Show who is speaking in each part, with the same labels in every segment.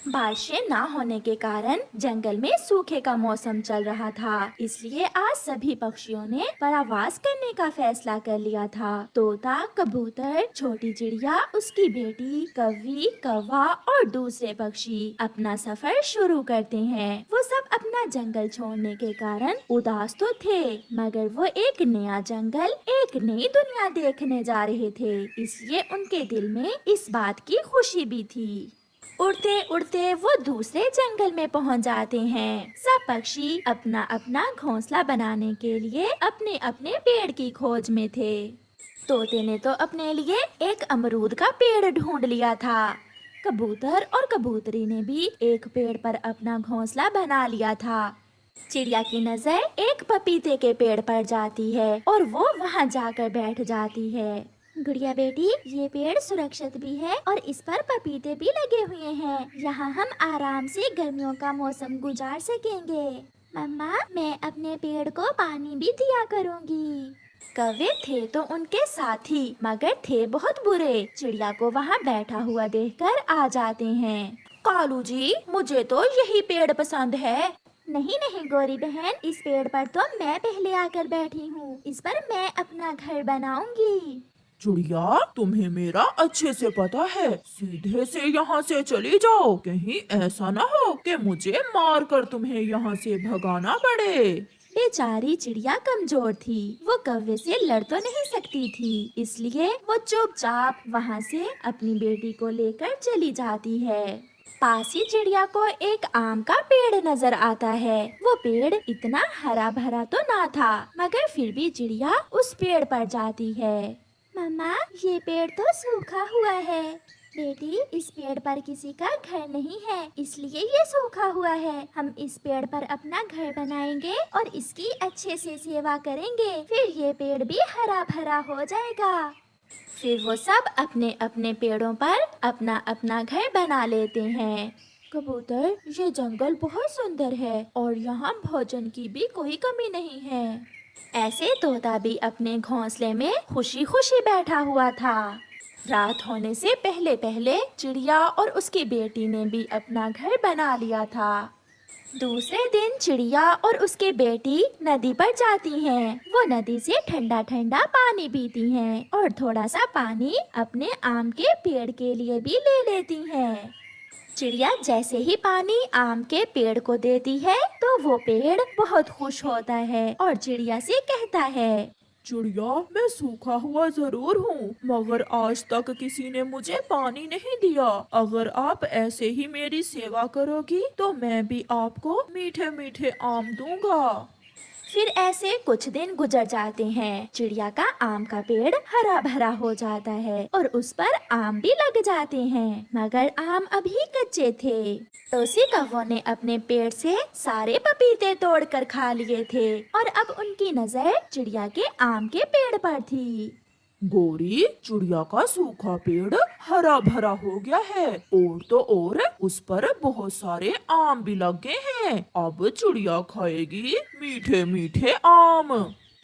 Speaker 1: बारिशें ना होने के कारण जंगल में सूखे का मौसम चल रहा था, इसलिए आज सभी पक्षियों ने परावास करने का फैसला कर लिया था। तोता, कबूतर, छोटी चिड़िया, उसकी बेटी, कौवी, कौवा और दूसरे पक्षी अपना सफर शुरू करते हैं। वो सब अपना जंगल छोड़ने के कारण उदास तो थे, मगर वो एक नया जंगल, एक नई दुनिया देखने जा रहे थे, इसलिए उनके दिल में इस बात की खुशी भी थी। उड़ते उड़ते वो दूसरे जंगल में पहुंच जाते हैं। सब पक्षी अपना अपना घोंसला बनाने के लिए अपने अपने पेड़ की खोज में थे। तोते ने तो अपने लिए एक अमरूद का पेड़ ढूंढ लिया था। कबूतर और कबूतरी ने भी एक पेड़ पर अपना घोंसला बना लिया था। चिड़िया की नजर एक पपीते के पेड़ पर जाती है और वो वहाँ जाकर बैठ जाती है। गुड़िया बेटी, ये पेड़ सुरक्षित भी है और इस पर पपीते भी लगे हुए हैं। यहाँ हम आराम से गर्मियों का मौसम गुजार सकेंगे। मम्मा, मैं अपने पेड़ को पानी भी दिया करूँगी। कौवे थे तो उनके साथी, मगर थे बहुत बुरे। चिड़िया को वहाँ बैठा हुआ देखकर आ जाते हैं। कालू जी, मुझे तो यही पेड़ पसंद है। नहीं नहीं गोरी बहन, इस पेड़ पर तो मैं पहले आकर बैठी हूँ। इस पर मैं अपना घर बनाऊंगी।
Speaker 2: चिड़िया, तुम्हें मेरा अच्छे से पता है, सीधे से यहाँ से चली जाओ। कहीं ऐसा न हो कि मुझे मार कर तुम्हें यहाँ से भगाना पड़े।
Speaker 1: बेचारी चिड़िया कमजोर थी, वो कौवे से लड़ तो नहीं सकती थी, इसलिए वो चुपचाप वहाँ से अपनी बेटी को लेकर चली जाती है। पास ही चिड़िया को एक आम का पेड़ नजर आता है। वो पेड़ इतना हरा भरा तो ना था, मगर फिर भी चिड़िया उस पेड़ पर जाती है। मम्मा, ये पेड़ तो सूखा हुआ है। बेटी, इस पेड़ पर किसी का घर नहीं है, इसलिए ये सूखा हुआ है। हम इस पेड़ पर अपना घर बनाएंगे और इसकी अच्छे से सेवा करेंगे, फिर ये पेड़ भी हरा भरा हो जाएगा। फिर वो सब अपने अपने पेड़ों पर अपना अपना घर बना लेते हैं। कबूतर, ये जंगल बहुत सुंदर है और यहाँ भोजन की भी कोई कमी नहीं है। ऐसे तोता भी अपने घोंसले में खुशी खुशी बैठा हुआ था। रात होने से पहले पहले चिड़िया और उसकी बेटी ने भी अपना घर बना लिया था। दूसरे दिन चिड़िया और उसकी बेटी नदी पर जाती हैं। वो नदी से ठंडा ठंडा पानी पीती हैं और थोड़ा सा पानी अपने आम के पेड़ के लिए भी ले लेती हैं। चिड़िया जैसे ही पानी आम के पेड़ को देती है तो वो पेड़ बहुत खुश होता है और चिड़िया से कहता है,
Speaker 2: चिड़िया, मैं सूखा हुआ जरूर हूँ, मगर आज तक किसी ने मुझे पानी नहीं दिया। अगर आप ऐसे ही मेरी सेवा करोगी तो मैं भी आपको मीठे मीठे आम दूंगा।
Speaker 1: फिर ऐसे कुछ दिन गुजर जाते हैं। चिड़िया का आम का पेड़ हरा भरा हो जाता है और उस पर आम भी लग जाते हैं, मगर आम अभी कच्चे थे। तो उसी कौवों ने अपने पेड़ से सारे पपीते तोड़कर खा लिए थे और अब उनकी नजर चिड़िया के आम के पेड़ पर थी।
Speaker 2: गोरी, चिड़िया का सूखा पेड़ हरा भरा हो गया है और तो और उस पर बहुत सारे आम भी लग गए हैं। अब चिड़िया खाएगी मीठे मीठे आम।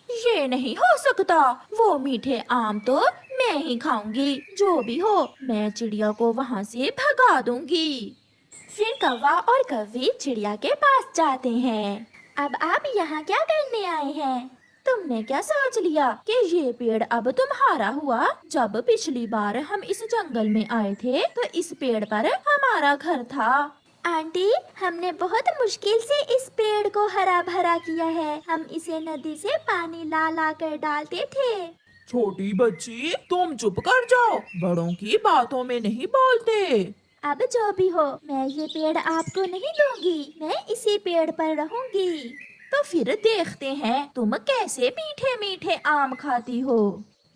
Speaker 1: ये नहीं हो सकता, वो मीठे आम तो मैं ही खाऊंगी। जो भी हो, मैं चिड़िया को वहाँ से भगा दूंगी। फिर कौवा और कौवी चिड़िया के पास जाते हैं। अब आप यहाँ क्या करने आए हैं? तुमने क्या सोच लिया कि ये पेड़ अब तुम्हारा हुआ? जब पिछली बार हम इस जंगल में आए थे तो इस पेड़ पर हमारा घर था। आंटी, हमने बहुत मुश्किल से इस पेड़ को हरा भरा किया है। हम इसे नदी से पानी ला ला कर डालते थे।
Speaker 2: छोटी बच्ची, तुम चुप कर जाओ, बड़ों की बातों में नहीं बोलते।
Speaker 1: अब जो भी हो, मैं ये पेड़ आपको नहीं दूंगी, मैं इसी पेड़ पर रहूंगी। तो फिर देखते हैं तुम कैसे मीठे मीठे आम खाती हो।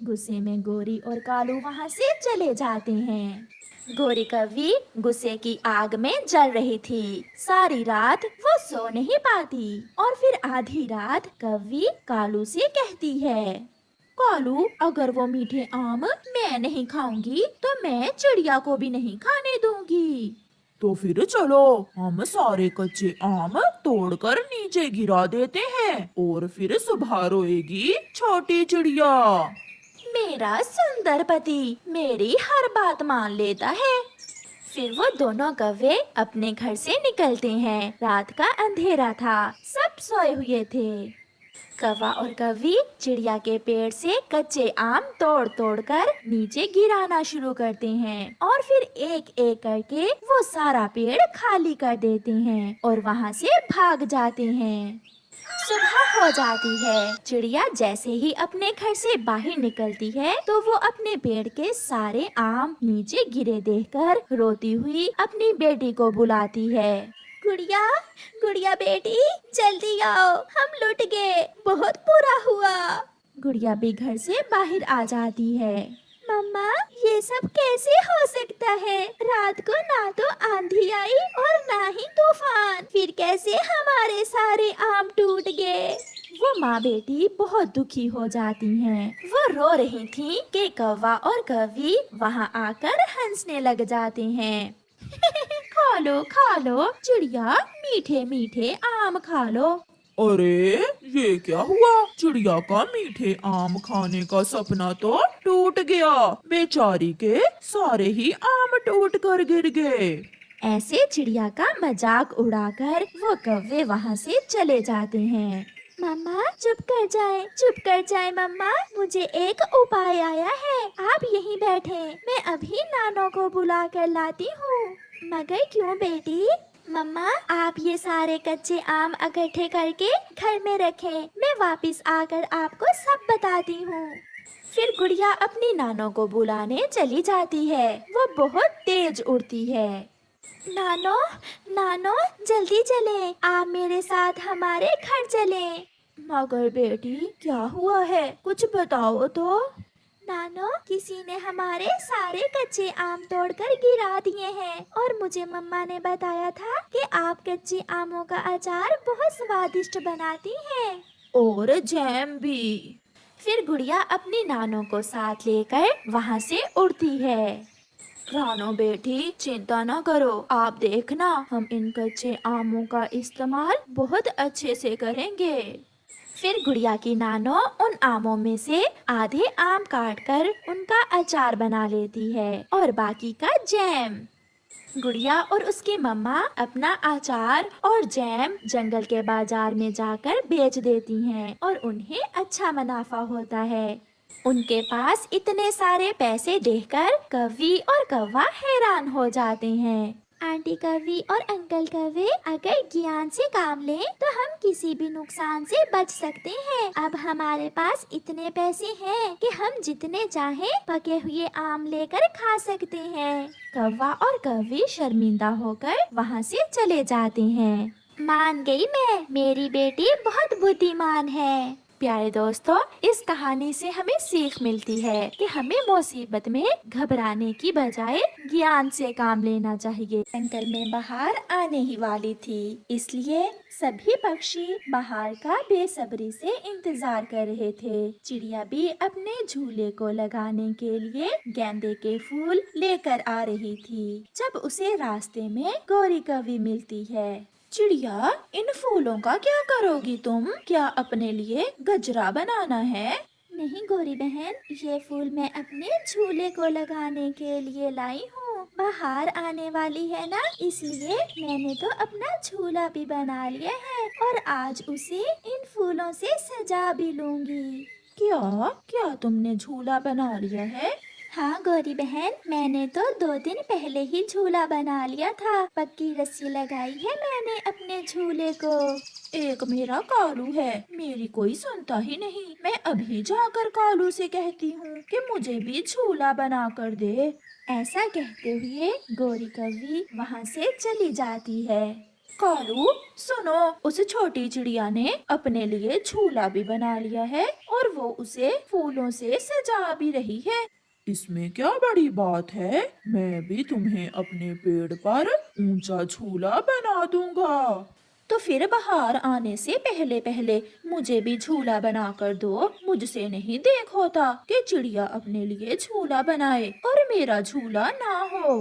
Speaker 1: गुस्से में गोरी और कालू वहाँ से चले जाते हैं। गोरी कौवी गुस्से की आग में जल रही थी। सारी रात वो सो नहीं पाती और फिर आधी रात कौवी कालू से कहती है, कालू, अगर वो मीठे आम मैं नहीं खाऊंगी तो मैं चिड़िया को भी नहीं खाने दूंगी।
Speaker 2: तो फिर चलो हम सारे कच्चे आम तोड़कर नीचे गिरा देते हैं और फिर सुबह रोएगी छोटी चिड़िया।
Speaker 1: मेरा सुंदर पति मेरी हर बात मान लेता है। फिर वो दोनों कौवे अपने घर से निकलते हैं। रात का अंधेरा था, सब सोए हुए थे। कौवा और कौवी चिड़िया के पेड़ से कच्चे आम तोड़ तोड़ कर नीचे गिराना शुरू करते हैं और फिर एक एक करके वो सारा पेड़ खाली कर देते हैं और वहाँ से भाग जाते हैं। सुबह हो जाती है। चिड़िया जैसे ही अपने घर से बाहर निकलती है तो वो अपने पेड़ के सारे आम नीचे गिरे देखकर रोती हुई अपनी बेटी को बुलाती है। गुड़िया, गुड़िया बेटी, जल्दी आओ, हम लुट गए, बहुत बुरा हुआ। गुड़िया भी घर से बाहर आ जाती है। मम्मा, ये सब कैसे हो सकता है? रात को ना तो आंधी आई और ना ही तूफान, फिर कैसे हमारे सारे आम टूट गए? वो माँ बेटी बहुत दुखी हो जाती हैं। वो रो रही थी कि कौवा और कौवी वहाँ आकर हंसने लग जाते हैं। खा लो चिड़िया, मीठे मीठे आम खा लो।
Speaker 2: अरे ये क्या हुआ? चिड़िया का मीठे आम खाने का सपना तो टूट गया। बेचारी के सारे ही आम टूट कर गिर गए।
Speaker 1: ऐसे चिड़िया का मजाक उड़ाकर वो कौवे वहाँ से चले जाते हैं। मम्मा चुप कर जाए मम्मा, मुझे एक उपाय आया है। आप यहीं बैठे, मैं अभी नानो को बुला कर लाती हूँ। मगर क्यों बेटी? मम्मा, आप ये सारे कच्चे आम इकट्ठे करके घर में रखें, मैं वापस आकर आपको सब बताती हूँ। फिर गुड़िया अपनी नानो को बुलाने चली जाती है। वो बहुत तेज उड़ती है। नानो, नानो, जल्दी चले, आप मेरे साथ हमारे घर चले। मगर बेटी क्या हुआ है, कुछ बताओ तो। नानो, किसी ने हमारे सारे कच्चे आम तोड़कर गिरा दिए हैं और मुझे मम्मा ने बताया था कि आप कच्चे आमों का अचार बहुत स्वादिष्ट बनाती हैं और जैम भी। फिर गुड़िया अपनी नानो को साथ लेकर वहाँ से उड़ती है। रानो बेटी चिंता न करो, आप देखना हम इन कच्चे आमों का इस्तेमाल बहुत अच्छे से करेंगे। फिर गुड़िया की नानो उन आमों में से आधे आम काटकर उनका अचार बना लेती है और बाकी का जैम। गुड़िया और उसकी मम्मा अपना अचार और जैम जंगल के बाजार में जाकर बेच देती हैं और उन्हें अच्छा मुनाफा होता है। उनके पास इतने सारे पैसे देखकर कौवी और कौवा हैरान हो जाते हैं। आंटी कौवी और अंकल कौवे अगर ज्ञान से काम लें तो हम किसी भी नुकसान से बच सकते हैं। अब हमारे पास इतने पैसे हैं कि हम जितने चाहें पके हुए आम लेकर खा सकते हैं। कौवा और कौवी शर्मिंदा होकर वहाँ से चले जाते हैं। मान गई मैं, मेरी बेटी बहुत बुद्धिमान है। प्यारे दोस्तों, इस कहानी से हमें सीख मिलती है कि हमें मुसीबत में घबराने की बजाय ज्ञान से काम लेना चाहिए। जंगल में बहार आने ही वाली थी, इसलिए सभी पक्षी बहार का बेसब्री से इंतजार कर रहे थे। चिड़िया भी अपने झूले को लगाने के लिए गेंदे के फूल लेकर आ रही थी जब उसे रास्ते में गौरी कौवी मिलती है। चिड़िया, इन फूलों का क्या करोगी तुम? क्या अपने लिए गजरा बनाना है? नहीं गौरी बहन, ये फूल मैं अपने झूले को लगाने के लिए लाई हूँ। बाहर आने वाली है ना, इसलिए मैंने तो अपना झूला भी बना लिया है और आज उसे इन फूलों से सजा भी लूंगी। क्या तुमने झूला बना लिया है? हाँ गौरी बहन, मैंने तो 2 दिन पहले ही झूला बना लिया था। पक्की रस्सी लगाई है मैंने अपने झूले को। एक मेरा कालू है, मेरी कोई सुनता ही नहीं। मैं अभी जाकर कालू से कहती हूँ कि मुझे भी झूला बना कर दे। ऐसा कहते हुए गौरी कौवी वहाँ से चली जाती है। कालू सुनो, उस छोटी चिड़िया ने अपने लिए झूला भी बना लिया है और वो उसे फूलों से सजा भी रही है।
Speaker 3: इसमें क्या बड़ी बात है? मैं भी तुम्हें अपने पेड़ पर ऊंचा झूला बना दूंगा।
Speaker 1: तो फिर बाहर आने से पहले पहले मुझे भी झूला बना कर दो। मुझसे नहीं देख होता कि चिड़िया अपने लिए झूला बनाए और मेरा झूला ना हो।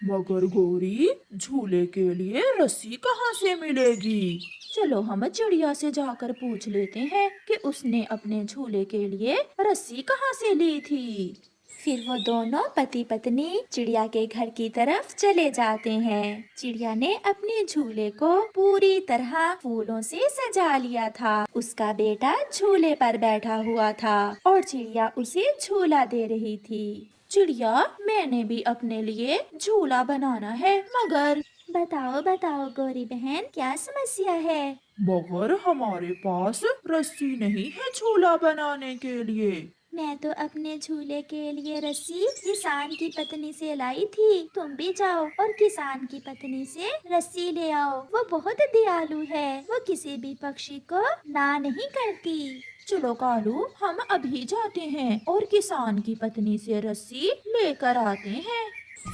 Speaker 3: मगर गौरी, झूले के लिए रस्सी कहाँ से मिलेगी?
Speaker 1: चलो हम चिड़िया से जाकर पूछ लेते हैं कि उसने अपने झूले के लिए रस्सी कहाँ से ली थी। फिर वो दोनों पति पत्नी चिड़िया के घर की तरफ चले जाते हैं। चिड़िया ने अपने झूले को पूरी तरह फूलों से सजा लिया था। उसका बेटा झूले पर बैठा हुआ था और चिड़िया उसे झूला दे रही थी। चिड़िया, मैंने भी अपने लिए झूला बनाना है, मगर बताओ बताओ गोरी बहन, क्या समस्या है?
Speaker 3: मगर हमारे पास रस्सी नहीं है झूला बनाने के लिए।
Speaker 1: मैं तो अपने झूले के लिए रस्सी किसान की पत्नी से लाई थी। तुम भी जाओ और किसान की पत्नी से रस्सी ले आओ। वो बहुत दयालु है, वो किसी भी पक्षी को ना नहीं करती।
Speaker 2: चलो कालू, हम अभी जाते हैं और किसान की पत्नी से रस्सी लेकर आते हैं।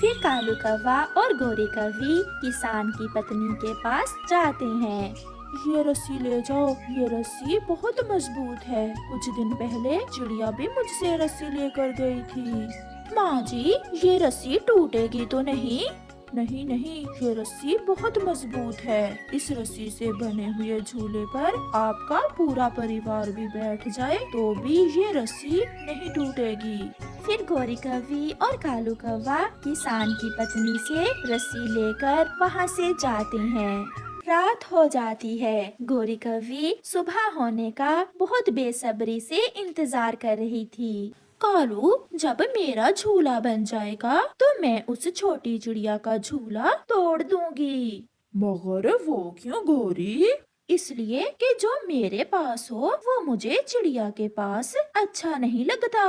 Speaker 1: फिर कालू कौवा और गोरी कौवी किसान की पत्नी के पास जाते हैं।
Speaker 2: ये रस्सी ले जाओ, ये रस्सी बहुत मजबूत है। कुछ दिन पहले चिड़िया भी मुझसे रस्सी लेकर गई थी। माँ जी, ये रस्सी टूटेगी तो नहीं? नहीं नहीं, ये रस्सी बहुत मजबूत है। इस रस्सी से बने हुए झूले पर आपका पूरा परिवार भी बैठ जाए तो भी ये रस्सी नहीं टूटेगी।
Speaker 1: फिर गोरी कौवी और कालू कौवा किसान की पत्नी से रस्सी लेकर वहाँ से जाते हैं। रात हो जाती है। गोरी कौवी सुबह होने का बहुत बेसब्री से इंतजार कर रही थी।
Speaker 2: कालू, जब मेरा झूला बन जाएगा तो मैं उस छोटी चिड़िया का झूला तोड़ दूंगी।
Speaker 3: मगर वो क्यों गोरी?
Speaker 2: इसलिए कि जो मेरे पास हो वो मुझे चिड़िया के पास अच्छा नहीं लगता।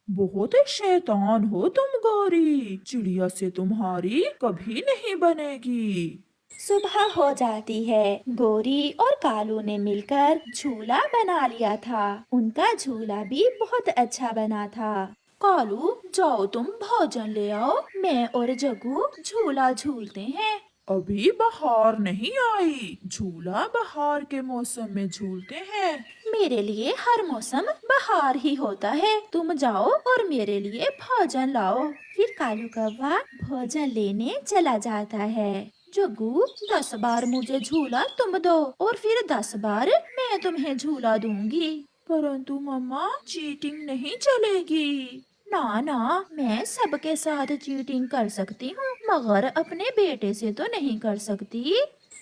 Speaker 3: बहुत शैतान हो तुम गोरी, चिड़िया से तुम्हारी कभी नहीं बनेगी।
Speaker 1: सुबह हो जाती है। गोरी और कालू ने मिलकर झूला बना लिया था। उनका झूला भी बहुत अच्छा बना था।
Speaker 2: कालू, जाओ तुम भोजन ले आओ, मैं और जग्गू झूला झूलते हैं।
Speaker 3: अभी बहार नहीं आई, झूला बहार के मौसम में झूलते हैं।
Speaker 2: मेरे लिए हर मौसम बहार ही होता है। तुम जाओ और मेरे लिए भोजन लाओ।
Speaker 1: फिर कालू कौवा भोजन लेने चला जाता है।
Speaker 2: जग्गू, 10 बार मुझे झूला तुम दो और फिर 10 बार मैं तुम्हें झूला दूंगी। परंतु मम्मा, चीटिंग नहीं चलेगी। ना ना, मैं सबके साथ चीटिंग कर सकती हूँ, मगर अपने बेटे से तो नहीं कर सकती।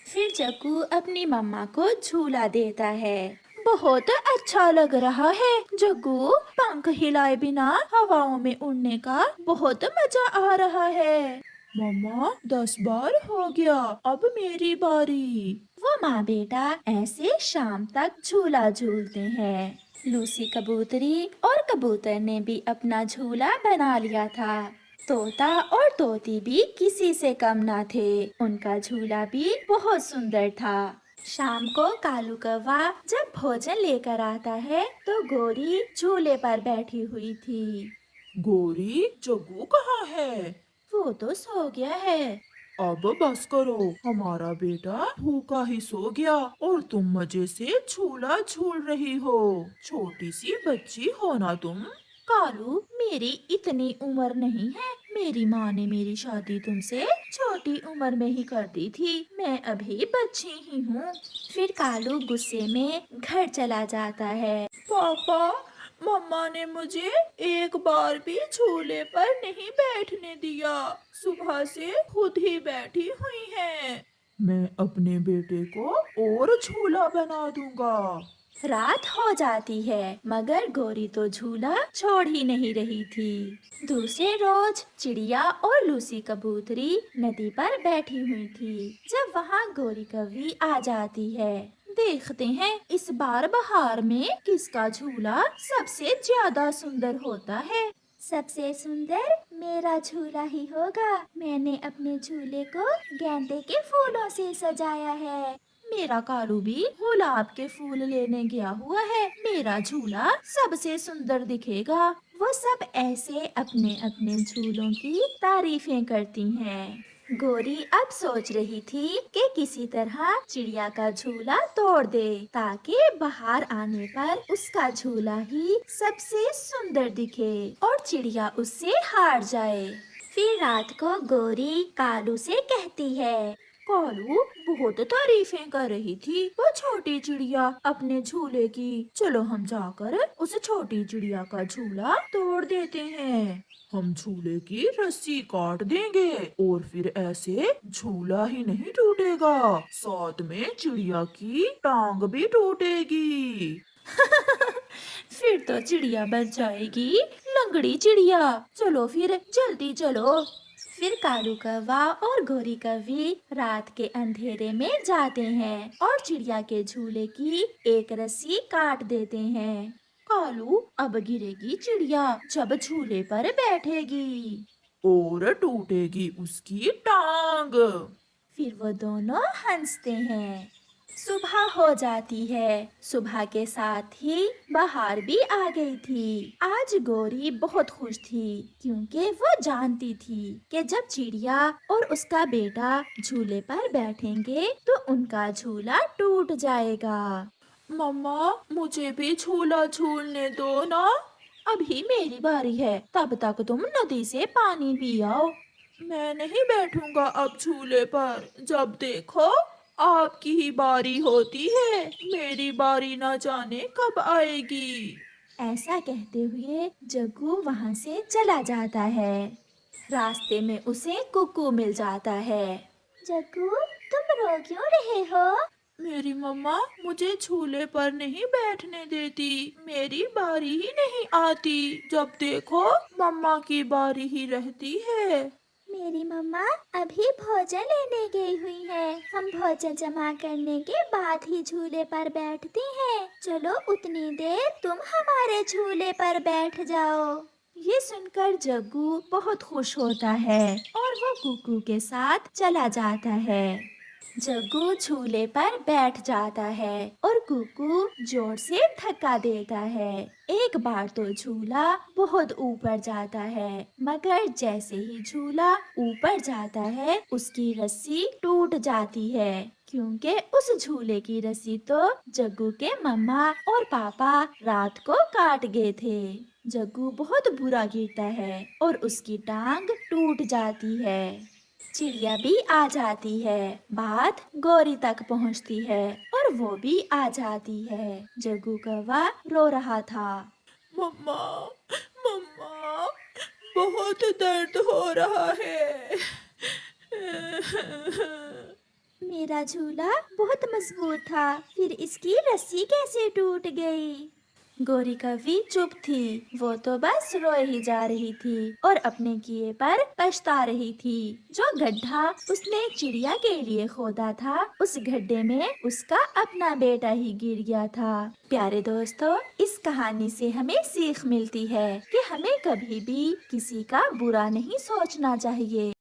Speaker 1: फिर जग्गू अपनी मम्मा को झूला देता है।
Speaker 2: बहुत अच्छा लग रहा है जग्गू, पंख हिलाए बिना हवाओं में उड़ने का बहुत मजा आ रहा है। मम्मा, 10 बार हो गया, अब मेरी बारी।
Speaker 1: वो माँ बेटा ऐसे शाम तक झूला झूलते हैं। लूसी कबूतरी और कबूतर ने भी अपना झूला बना लिया था। तोता और तोती भी किसी से कम ना थे। उनका झूला भी बहुत सुंदर था। शाम को कालू कौवा जब भोजन लेकर आता है तो गोरी झूले पर बैठी हुई थी।
Speaker 3: गोरी, जग्गू कहाँ है?
Speaker 2: वो तो सो गया है।
Speaker 3: अब बस करो, हमारा बेटा भूखा ही सो गया और तुम मजे से झूला झूल रही हो। छोटी सी बच्ची हो ना तुम।
Speaker 2: कालू, मेरी इतनी उम्र नहीं है। मेरी माँ ने मेरी शादी तुमसे छोटी उम्र में ही कर दी थी। मैं अभी बच्ची ही हूँ।
Speaker 1: फिर कालू गुस्से में घर चला जाता है।
Speaker 2: पापा, मम्मा ने मुझे एक बार भी झूले पर नहीं बैठने दिया। सुबह से खुद ही बैठी हुई हैं।
Speaker 3: मैं अपने बेटे को और झूला बना दूंगा।
Speaker 1: रात हो जाती है मगर गोरी तो झूला छोड़ ही नहीं रही थी। दूसरे रोज चिड़िया और लूसी कबूतरी नदी पर बैठी हुई थी। जब वहाँ गोरी कौवी आ जाती है।
Speaker 2: देखते हैं इस बार बहार में किसका झूला सबसे ज्यादा सुंदर होता है।
Speaker 1: सबसे सुंदर मेरा झूला ही होगा। मैंने अपने झूले को गेंदे के फूलों से सजाया है।
Speaker 2: मेरा कालू भी गुलाब के फूल लेने गया हुआ है। मेरा झूला सबसे सुंदर दिखेगा।
Speaker 1: वो सब ऐसे अपने अपने झूलों की तारीफें करती हैं। गोरी अब सोच रही थी कि किसी तरह चिड़िया का झूला तोड़ दे ताकि बाहर आने पर उसका झूला ही सबसे सुंदर दिखे और चिड़िया उससे हार जाए। फिर रात को गोरी कालू से कहती है,
Speaker 2: कालू, बहुत तारीफें कर रही थी वो छोटी चिड़िया अपने झूले की। चलो हम जाकर उस छोटी चिड़िया का झूला तोड़ देते हैं।
Speaker 3: हम झूले की रस्सी काट देंगे और फिर ऐसे झूला ही नहीं टूटेगा, साथ में चिड़िया की टांग भी टूटेगी।
Speaker 1: फिर तो चिड़िया बन जाएगी लंगड़ी चिड़िया। चलो फिर जल्दी चलो। फिर कालू कौवा और गोरी कौवी रात के अंधेरे में जाते हैं और चिड़िया के झूले की एक रस्सी काट देते हैं। कालू, अब गिरेगी चिड़िया जब झूले पर बैठेगी।
Speaker 3: और टूटेगी उसकी टांग।
Speaker 1: फिर वो दोनों हंसते हैं। सुबह हो जाती है। सुबह के साथ ही बाहर भी आ गई थी। आज गोरी बहुत खुश थी क्योंकि वो जानती थी कि जब चिड़िया और उसका बेटा झूले पर बैठेंगे तो उनका झूला टूट जाएगा।
Speaker 2: मम्मा, मुझे भी झूला झूलने दो ना।
Speaker 1: अभी मेरी बारी है, तब तक तुम नदी से पानी पी आओ।
Speaker 2: मैं नहीं बैठूंगा अब झूले पर। जब देखो आपकी ही बारी होती है, मेरी बारी ना जाने कब आएगी।
Speaker 1: ऐसा कहते हुए जग्गू वहाँ से चला जाता है। रास्ते में उसे कुक्कू मिल जाता है। जग्गू, तुम रो क्यों रहे हो?
Speaker 2: मेरी मम्मा मुझे झूले पर नहीं बैठने देती, मेरी बारी ही नहीं आती। जब देखो मम्मा की बारी ही रहती है।
Speaker 1: मेरी मम्मा अभी भोजन लेने गई हुई है। हम भोजन जमा करने के बाद ही झूले पर बैठती हैं। चलो उतनी देर तुम हमारे झूले पर बैठ जाओ। ये सुनकर जग्गू बहुत खुश होता है और वो कुक्कू के साथ चला जाता है। जग्गू झूले पर बैठ जाता है और कुक्कू जोर से धक्का देता है। एक बार तो झूला बहुत ऊपर जाता है, मगर जैसे ही झूला ऊपर जाता है उसकी रस्सी टूट जाती है, क्योंकि उस झूले की रस्सी तो जग्गू के मम्मा और पापा रात को काट गए थे। जग्गू बहुत बुरा गिरता है और उसकी टांग टूट जाती है। चिड़िया भी आ जाती है। बात गौरी तक पहुंचती है और वो भी आ जाती है। जग्गू कौवा रो रहा था।
Speaker 2: मम्मा, मम्मा, बहुत दर्द हो रहा है।
Speaker 1: मेरा झूला बहुत मजबूत था, फिर इसकी रस्सी कैसे टूट गई? गोरी कौवी चुप थी। वो तो बस रोए ही जा रही थी और अपने किए पर पछता रही थी। जो गड्ढा उसने चिड़िया के लिए खोदा था, उस गड्ढे में उसका अपना बेटा ही गिर गया था। प्यारे दोस्तों, इस कहानी से हमें सीख मिलती है कि हमें कभी भी किसी का बुरा नहीं सोचना चाहिए।